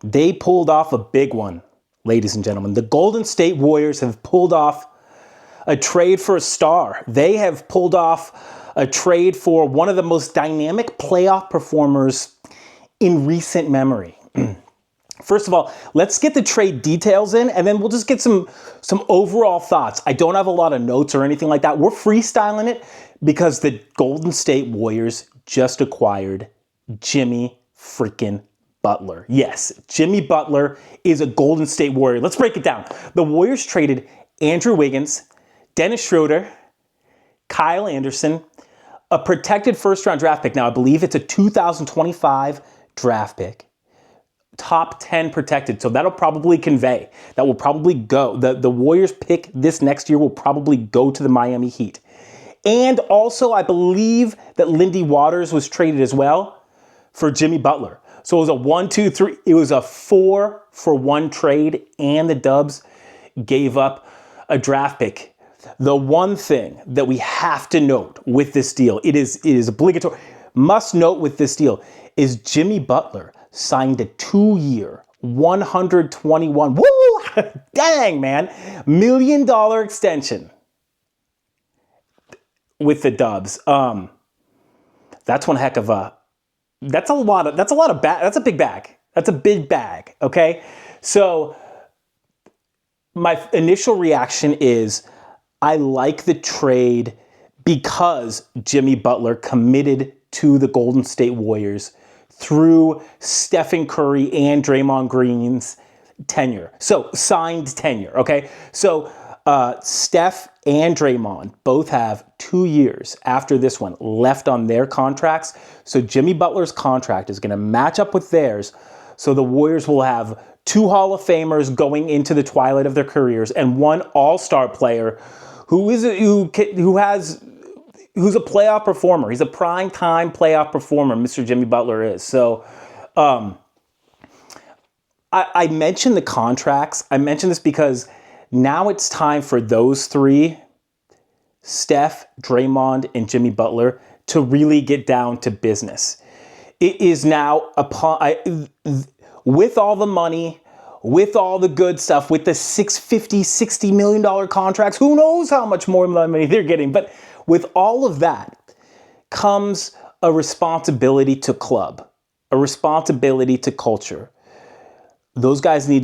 They pulled off a big one, ladies and gentlemen. The Golden State Warriors have pulled off a trade for a star. They have pulled off a trade for one of the most dynamic playoff performers in recent memory. First of all, let's get the trade details in, and then we'll just get some overall thoughts. I don't have a lot of notes or anything like that. We're freestyling it because the Golden State Warriors just acquired Jimmy freaking Butler. Yes, Jimmy Butler is a Golden State Warrior. Let's break it down. The Warriors traded Andrew Wiggins, Dennis Schroder, Kyle Anderson, a protected first-round draft pick. Now, I believe it's a 2025 draft pick. Top 10 protected, so that'll probably convey. That will probably go. The Warriors pick this next year will probably go to the Miami Heat. And also, I believe that Lindy Waters was traded as well for Jimmy Butler. So it was a 1, 2, 3. It was a 4-for-1 trade, and the Dubs gave up a draft pick. The one thing that we have to note with this deal, it is obligatory, must note with this deal, is Jimmy Butler signed a 2-year, $121, woo, dang man, $1 million extension with the Dubs. That's one heck of a, that's a big bag. That's a big bag, okay? So my initial reaction is I like the trade because Jimmy Butler committed to the Golden State Warriors through Stephen Curry and Draymond Green's tenure. So signed tenure, okay? So Steph and Draymond both have 2 years after this one left on their contracts. So Jimmy Butler's contract is going to match up with theirs. So the Warriors will have 2 Hall of Famers going into the twilight of their careers and 1 all-star player who's a playoff performer. He's a prime-time playoff performer, Mr. Jimmy Butler is. So I mentioned the contracts. I mentioned this because now it's time for those 3, Steph, Draymond, and Jimmy Butler, to really get down to business. It is now with all the money, with all the good stuff, with the $60 million contracts, who knows how much more money they're getting. But with all of that comes a responsibility to club, a responsibility to culture. Those guys they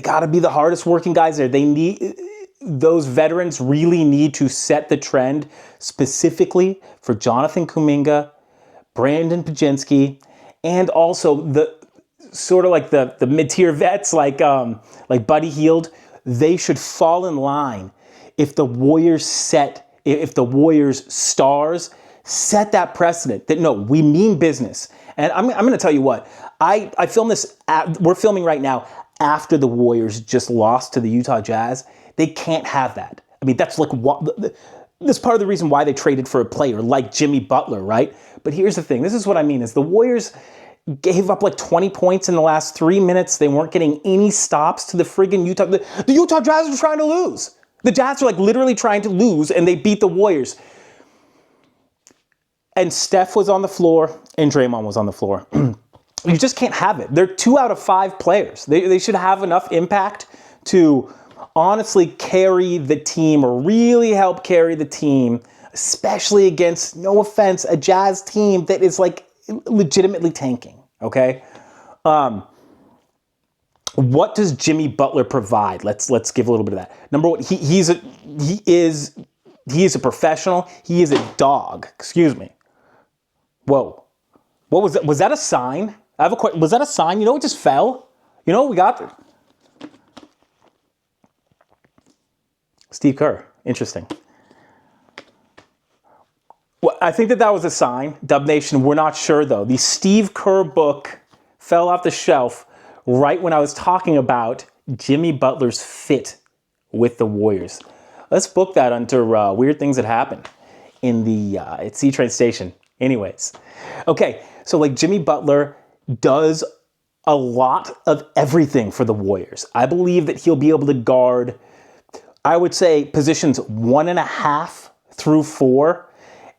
got to be the hardest working guys there. Those veterans really need to set the trend specifically for Jonathan Kuminga, Brandon Pajinski, and also the sort of like the mid-tier vets like Buddy Hield. They should fall in line if the Warriors stars set that precedent that no, we mean business. And I'm going to tell you what, I filmed this, we're filming right now after the Warriors just lost to the Utah Jazz. They can't have that. I mean, that's that's part of the reason why they traded for a player like Jimmy Butler, right? But here's the thing, this is what I mean, is the Warriors gave up like 20 points in the last 3 minutes. They weren't getting any stops to the friggin' Utah. The Utah Jazz were trying to lose. The Jazz are like literally trying to lose, and they beat the Warriors. And Steph was on the floor, and Draymond was on the floor. You just can't have it. They're 2 out of 5 players. They should have enough impact to honestly carry the team or really help carry the team, especially against, no offense, a Jazz team that is like legitimately tanking, okay? What does Jimmy Butler provide? Let's give a little bit of that. Number one, he is a professional. He is a dog. Excuse me. Whoa. What was that? Was that a sign? I have a question. Was that a sign? You know, it just fell. You know what we got there? Steve Kerr. Interesting. Well, I think that was a sign. Dub Nation, we're not sure though. The Steve Kerr book fell off the shelf right when I was talking about Jimmy Butler's fit with the Warriors. Let's book that under weird things that happened in the at C-Train Station. Anyways, okay, so like Jimmy Butler does a lot of everything for the Warriors. I believe that he'll be able to guard, I would say, positions 1.5 through 4,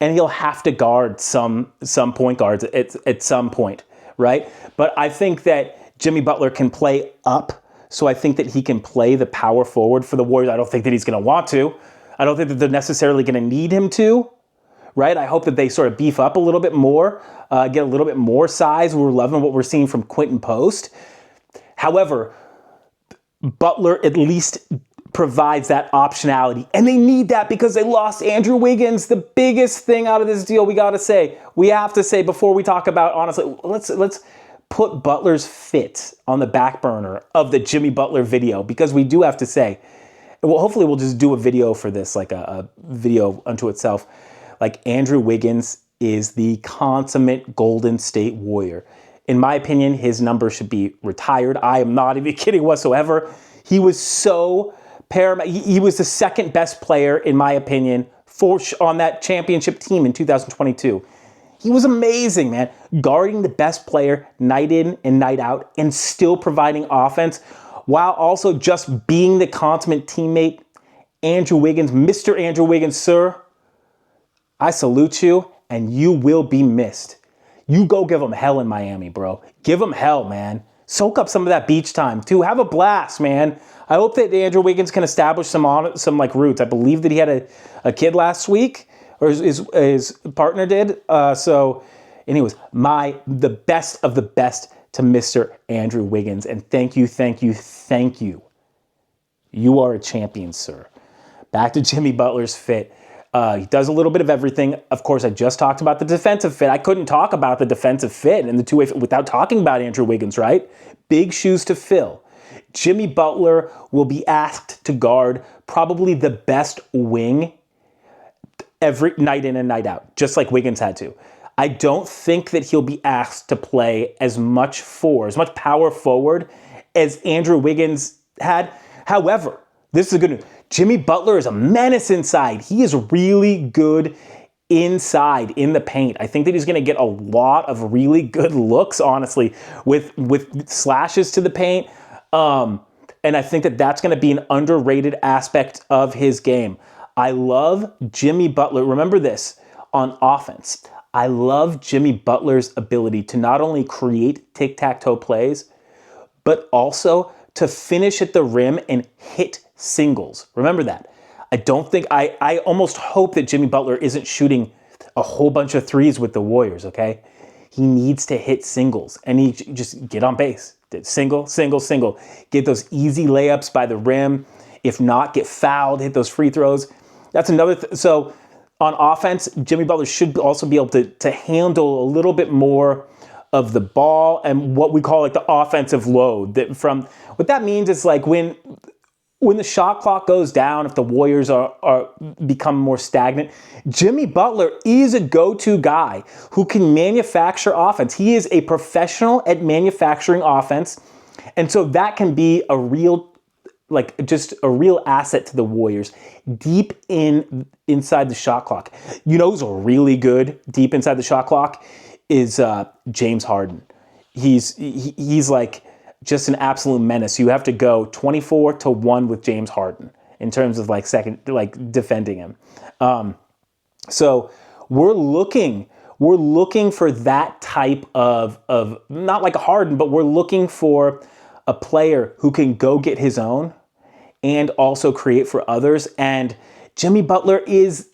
and he'll have to guard some point guards at some point, right? But I think that Jimmy Butler can play up, so I think that he can play the power forward for the Warriors. I don't think that he's going to want to. I don't think that they're necessarily going to need him to, right? I hope that they sort of beef up a little bit more, get a little bit more size. We're loving what we're seeing from Quentin Post. However, Butler at least provides that optionality. And they need that because they lost Andrew Wiggins. The biggest thing out of this deal, we have to say before we talk about, honestly, let's put Butler's fit on the back burner of the Jimmy Butler video, because we do have to say, well, hopefully we'll just do a video for this, like a video unto itself. Like, Andrew Wiggins is the consummate Golden State Warrior. In my opinion, his number should be retired. I am not even kidding whatsoever. He was so paramount. He was the second best player, in my opinion, on that championship team in 2022. He was amazing, man. Guarding the best player night in and night out and still providing offense while also just being the consummate teammate. Andrew Wiggins, Mr. Andrew Wiggins, sir, I salute you, and you will be missed. You go give them hell in Miami, bro. Give them hell, man. Soak up some of that beach time, too. Have a blast, man. I hope that Andrew Wiggins can establish some like roots. I believe that he had a kid last week, or his partner did. So, anyways, the best of the best to Mr. Andrew Wiggins. And thank you, thank you, thank you. You are a champion, sir. Back to Jimmy Butler's fit. He does a little bit of everything. Of course, I just talked about the defensive fit. I couldn't talk about the defensive fit and the two-way fit without talking about Andrew Wiggins, right? Big shoes to fill. Jimmy Butler will be asked to guard probably the best wing every night in and night out, just like Wiggins had to. I don't think that he'll be asked to play as much power forward as Andrew Wiggins had. However, this is good news. Jimmy Butler is a menace inside. He is really good inside in the paint. I think that he's going to get a lot of really good looks, honestly, with slashes to the paint. And I think that that's going to be an underrated aspect of his game. I love Jimmy Butler. Remember this, on offense. I love Jimmy Butler's ability to not only create tic-tac-toe plays, but also to finish at the rim and hit singles. Remember that. I almost hope that Jimmy Butler isn't shooting a whole bunch of threes with the Warriors, okay? He needs to hit singles, and he just get on base. Single, single, single. Get those easy layups by the rim. If not, get fouled, hit those free throws. That's another so on offense, Jimmy Butler should also be able to handle a little bit more of the ball and what we call like the offensive load. What that means is like when the shot clock goes down, if the Warriors are become more stagnant, Jimmy Butler is a go-to guy who can manufacture offense. He is a professional at manufacturing offense, and so that can be a real asset to the Warriors deep inside the shot clock. You know who's really good deep inside the shot clock is James Harden. He's like just an absolute menace. You have to go 24-1 with James Harden in terms of defending him. So we're looking for that type of not like a Harden, but we're looking for a player who can go get his own and also create for others. And Jimmy Butler he's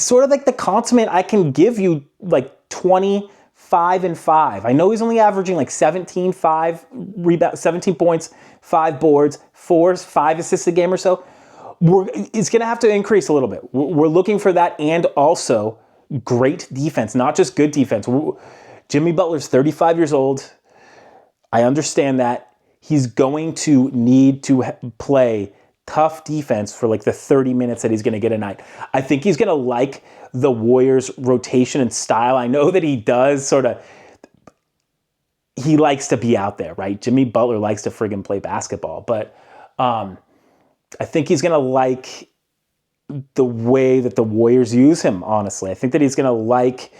sort of like the consummate. I can give you like 25 and 5. I know he's only averaging like 17 points, 5 boards, 5 assists a game or so. It's going to have to increase a little bit. We're looking for that, and also great defense, not just good defense. Jimmy Butler's 35 years old. I understand that. He's going to need to play tough defense for like the 30 minutes that he's going to get a night. I think he's going to like the Warriors' rotation and style. I know that he does he likes to be out there, right? Jimmy Butler likes to friggin' play basketball, but I think he's going to like the way that the Warriors use him, honestly. I think that he's going to like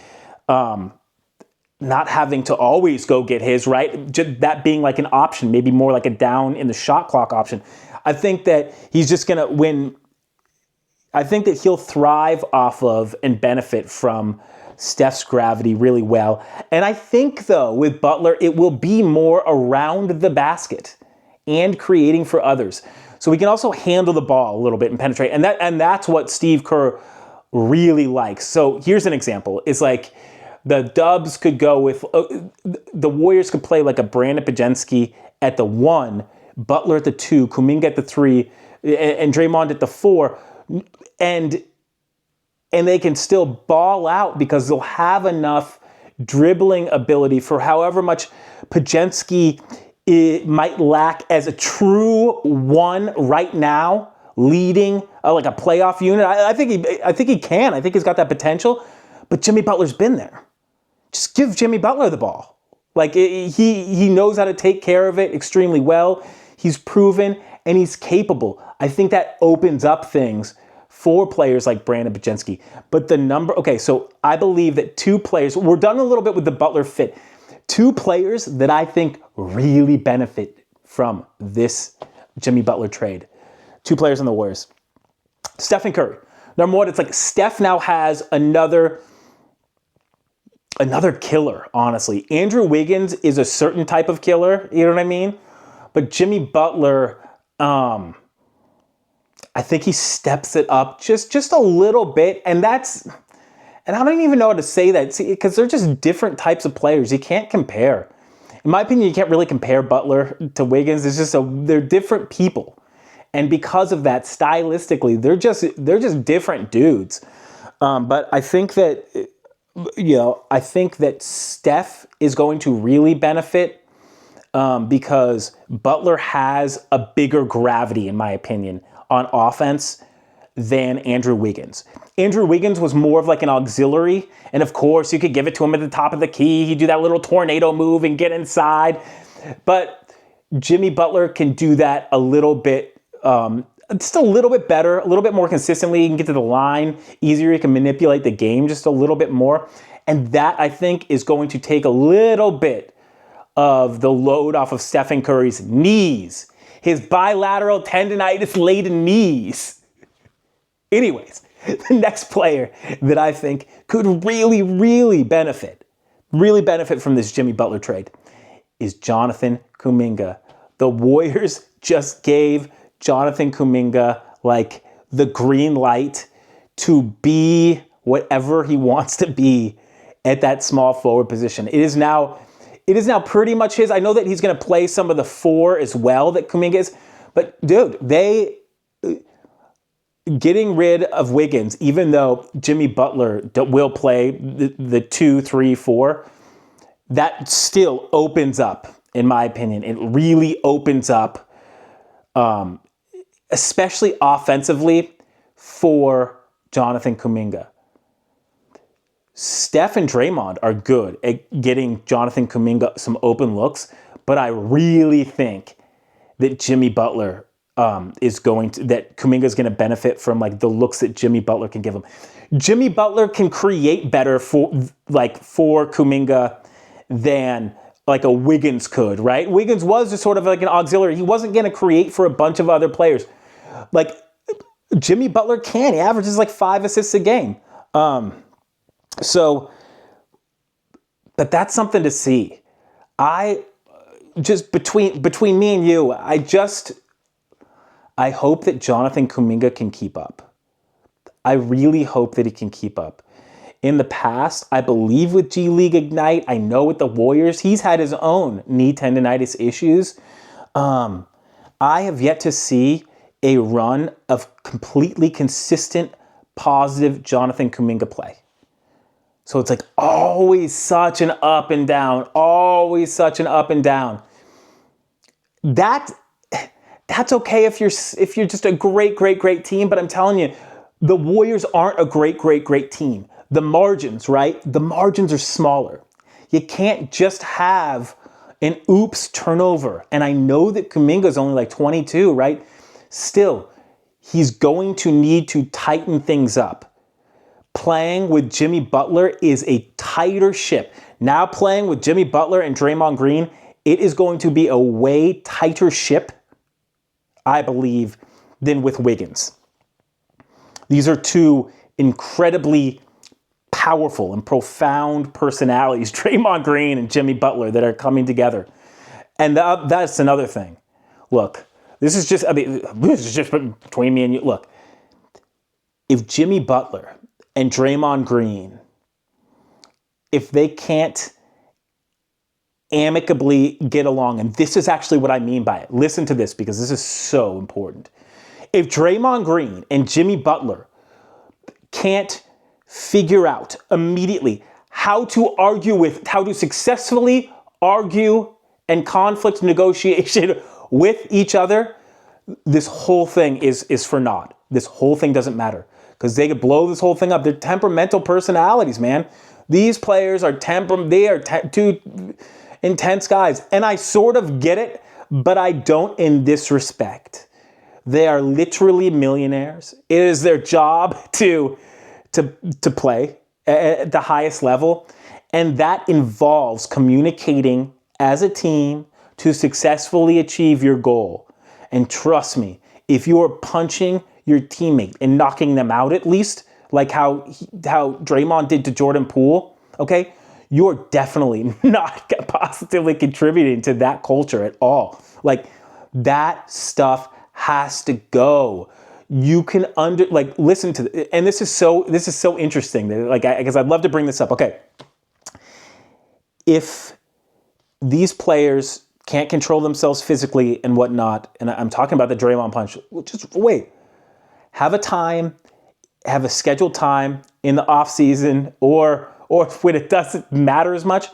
not having to always go get his, right? Just that being like an option, maybe more like a down in the shot clock option. I think that he's just going to win. I think that he'll thrive off of and benefit from Steph's gravity really well. And I think, though, with Butler, it will be more around the basket and creating for others. So he can also handle the ball a little bit and penetrate. And that's what Steve Kerr really likes. So here's an example. It's like the Dubs could go with, the Warriors could play like a Brandon Pajensky at the 1, Butler at the 2, Kuminga at the 3, and Draymond at the 4. And they can still ball out because they'll have enough dribbling ability for however much Pajensky might lack as a true 1 right now, leading like a playoff unit. I think he can. I think he's got that potential. But Jimmy Butler's been there. Just give Jimmy Butler the ball. Like he knows how to take care of it extremely well. He's proven and he's capable. I think that opens up things for players like Brandon Pajensky. But so I believe that 2 players, we're done a little bit with the Butler fit. 2 players that I think really benefit from this Jimmy Butler trade. 2 players on the Warriors. Steph and Curry. Number 1, it's like Steph now has another killer, honestly. Andrew Wiggins is a certain type of killer, you know what I mean? But Jimmy Butler, I think he steps it up just a little bit, and I don't even know how to say that, because they're just different types of players. You can't compare. In my opinion, you can't really compare Butler to Wiggins. They're different people. And because of that, stylistically, they're just different dudes. But I think that, I think that Steph is going to really benefit because Butler has a bigger gravity, in my opinion, on offense than Andrew Wiggins. Andrew Wiggins was more of like an auxiliary, and of course you could give it to him at the top of the key. He'd do that little tornado move and get inside. But Jimmy Butler can do that a little bit, just a little bit better, a little bit more consistently. He can get to the line easier. He can manipulate the game just a little bit more. And that, I think, is going to take a little bit of the load off of Stephen Curry's knees. His bilateral tendonitis-laden knees. Anyways, the next player that I think could really benefit from this Jimmy Butler trade is Jonathan Kuminga. The Warriors just gave Jonathan Kuminga like the green light to be whatever he wants to be at that small forward position. It is now pretty much his. I know that he's going to play some of the 4 as well that Kuminga is, but dude, getting rid of Wiggins, even though Jimmy Butler will play the 2, 3, 4, that still opens up, in my opinion. It really opens up, especially offensively, for Jonathan Kuminga. Steph and Draymond are good at getting Jonathan Kuminga some open looks, but I really think that Jimmy Butler that Kuminga is going to benefit from like the looks that Jimmy Butler can give him. Jimmy Butler can create better for Kuminga than like a Wiggins could, right? Wiggins was just sort of like an auxiliary. He wasn't going to create for a bunch of other players. Like Jimmy Butler can. He averages like 5 assists a game. But that's something to see. I just, between me and you, I hope that Jonathan Kuminga can keep up. I really hope that he can keep up. In the past, I believe with G League Ignite, I know with the Warriors, he's had his own knee tendonitis issues. I have yet to see a run of completely consistent, positive Jonathan Kuminga play. So it's like always such an up and down, always such an up and down. That's okay if you're just a great team, but I'm telling you, the Warriors aren't a great team. The margins, right? The margins are smaller. You can't just have an oops turnover. And I know that Kuminga's only like 22, right? Still, he's going to need to tighten things up. Playing with Jimmy Butler is a tighter ship. Now playing with Jimmy Butler and Draymond Green, it is going to be a way tighter ship, I believe, than with Wiggins. These are 2 incredibly powerful and profound personalities, Draymond Green and Jimmy Butler, that are coming together. And that's another thing. Look, this is just between me and you. Look, if Jimmy Butler and Draymond Green, if they can't amicably get along, and this is actually what I mean by it. Listen to this, because this is so important. If Draymond Green and Jimmy Butler can't figure out immediately how to successfully argue and conflict negotiation with each other, this whole thing is for naught. This whole thing doesn't matter, because they could blow this whole thing up. They're temperamental personalities, man. These players are two intense guys. And I sort of get it, but I don't in this respect. They are literally millionaires. It is their job to play at the highest level. And that involves communicating as a team to successfully achieve your goal. And trust me, if you are punching your teammate and knocking them out, at least, like how Draymond did to Jordan Poole, okay, you're definitely not positively contributing to that culture at all. Like, that stuff has to go. You can listen to, and this is so interesting. Because I'd love to bring this up. Okay, if these players can't control themselves physically and whatnot, and I'm talking about the Draymond punch, just wait. Have a scheduled time in the off season or when it doesn't matter as much,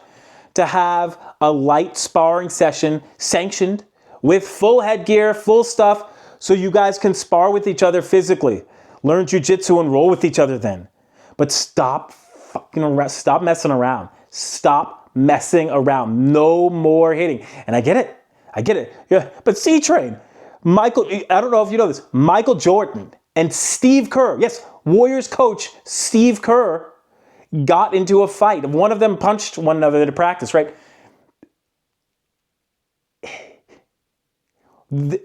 to have a light sparring session sanctioned with full headgear, full stuff, so you guys can spar with each other physically. Learn jiu-jitsu and roll with each other then. But stop messing around. Stop messing around. No more hitting. And I get it. Yeah. But C-Train, I don't know if you know this, Michael Jordan and Steve Kerr, yes, Warriors coach Steve Kerr, got into a fight. One of them punched one another at practice, right? The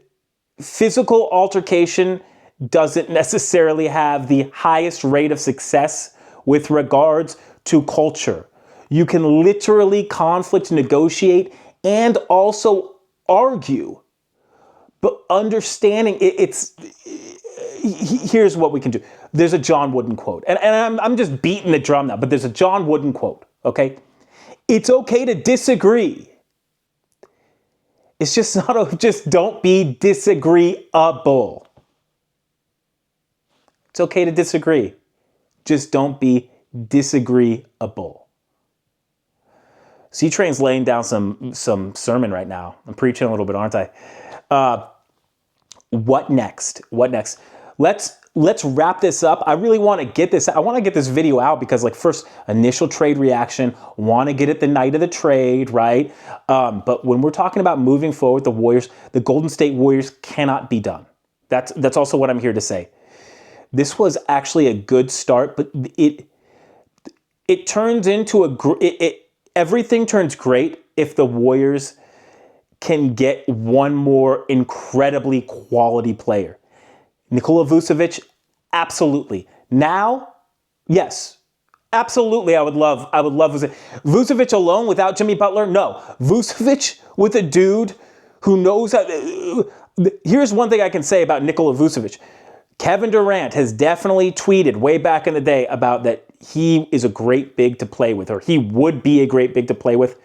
physical altercation doesn't necessarily have the highest rate of success with regards to culture. You can literally conflict, negotiate, and also argue. But understanding here's what we can do. There's a John Wooden quote. And I'm just beating the drum now, but there's a John Wooden quote, okay? It's okay to disagree. It's just just don't be disagreeable. It's okay to disagree. Just don't be disagreeable. C-Train's laying down some sermon right now. I'm preaching a little bit, aren't I? What next? Let's wrap this up. I really want to get this. I want to get this video out because, first, initial trade reaction. Want to get it the night of the trade, right? But when we're talking about moving forward, the Golden State Warriors cannot be done. That's also what I'm here to say. This was actually a good start, but it turns into everything turns great if the Warriors can get one more incredibly quality player. Nikola Vucevic, absolutely. Now, yes, absolutely. I would love Vucevic. Vucevic alone without Jimmy Butler, no. Vucevic with a dude who knows how. Here's one thing I can say about Nikola Vucevic. Kevin Durant has definitely tweeted way back in the day about that he is a great big to play with, or he would be a great big to play with.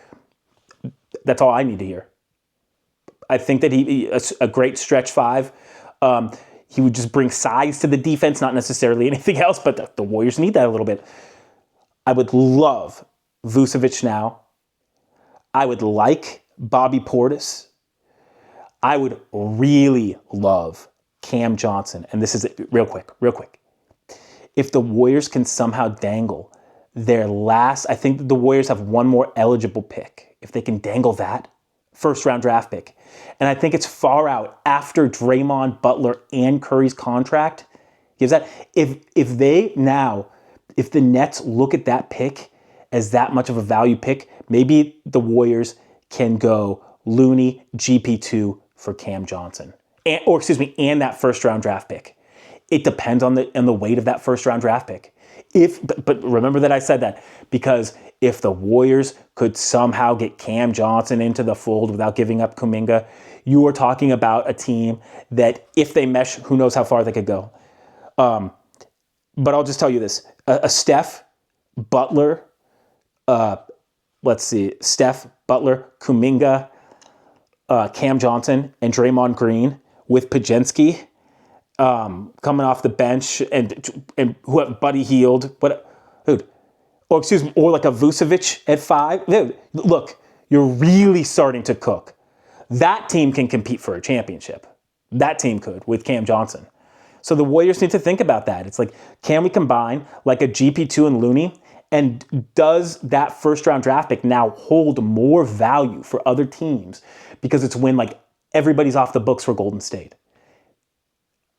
That's all I need to hear. I think that he a great stretch five. He would just bring size to the defense, not necessarily anything else, but the Warriors need that a little bit. I would love Vucevic now. I would like Bobby Portis. I would really love Cam Johnson. And this is it, real quick. If the Warriors can somehow dangle their last, I think that the Warriors have one more eligible pick. If they can dangle that, first round draft pick. And I think it's far out after Draymond, Butler, and Curry's contract gives that. If the Nets look at that pick as that much of a value pick, maybe the Warriors can go Looney, GP2 for Cam Johnson. And that first round draft pick. It depends on the weight of that first round draft pick. But remember that I said that, because if the Warriors could somehow get Cam Johnson into the fold without giving up Kuminga, you are talking about a team that, if they mesh, who knows how far they could go. But I'll just tell you this: a Steph, Butler, Steph, Butler, Kuminga, Cam Johnson, and Draymond Green with Pajinski coming off the bench, and who Buddy Hield, or like a Vucevic at 5. Dude, look, you're really starting to cook. That team can compete for a championship. That team could, with Cam Johnson. So the Warriors need to think about that. It's like, can we combine like a GP2 and Looney? And does that first round draft pick now hold more value for other teams because it's when like everybody's off the books for Golden State?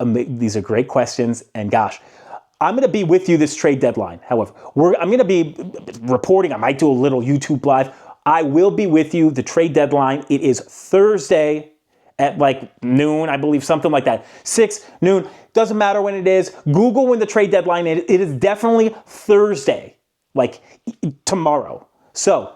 These are great questions, and gosh, I'm going to be with you this trade deadline. However, I'm going to be reporting. I might do a little YouTube live. I will be with you the trade deadline. It is Thursday at like noon, I believe, something like that. 6 noon. Doesn't matter when it is. Google when the trade deadline is. It is definitely Thursday, like tomorrow. So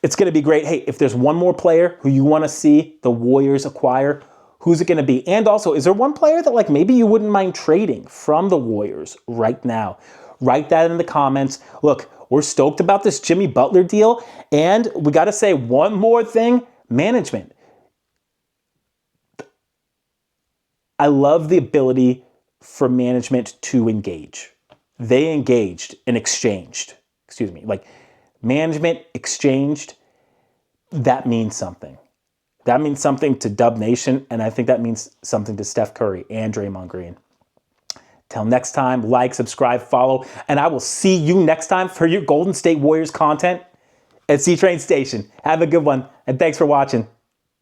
it's going to be great. Hey, if there's one more player who you want to see the Warriors acquire, who's it going to be? And also, is there one player that like maybe you wouldn't mind trading from the Warriors right now? Write that in the comments. Look, we're stoked about this Jimmy Butler deal. And we got to say one more thing: management. I love the ability for management to engage. They engaged and exchanged. Like management exchanged. That means something. That means something to Dub Nation, and I think that means something to Steph Curry and Draymond Green. Till next time, like, subscribe, follow, and I will see you next time for your Golden State Warriors content at C-Train Station. Have a good one, and thanks for watching.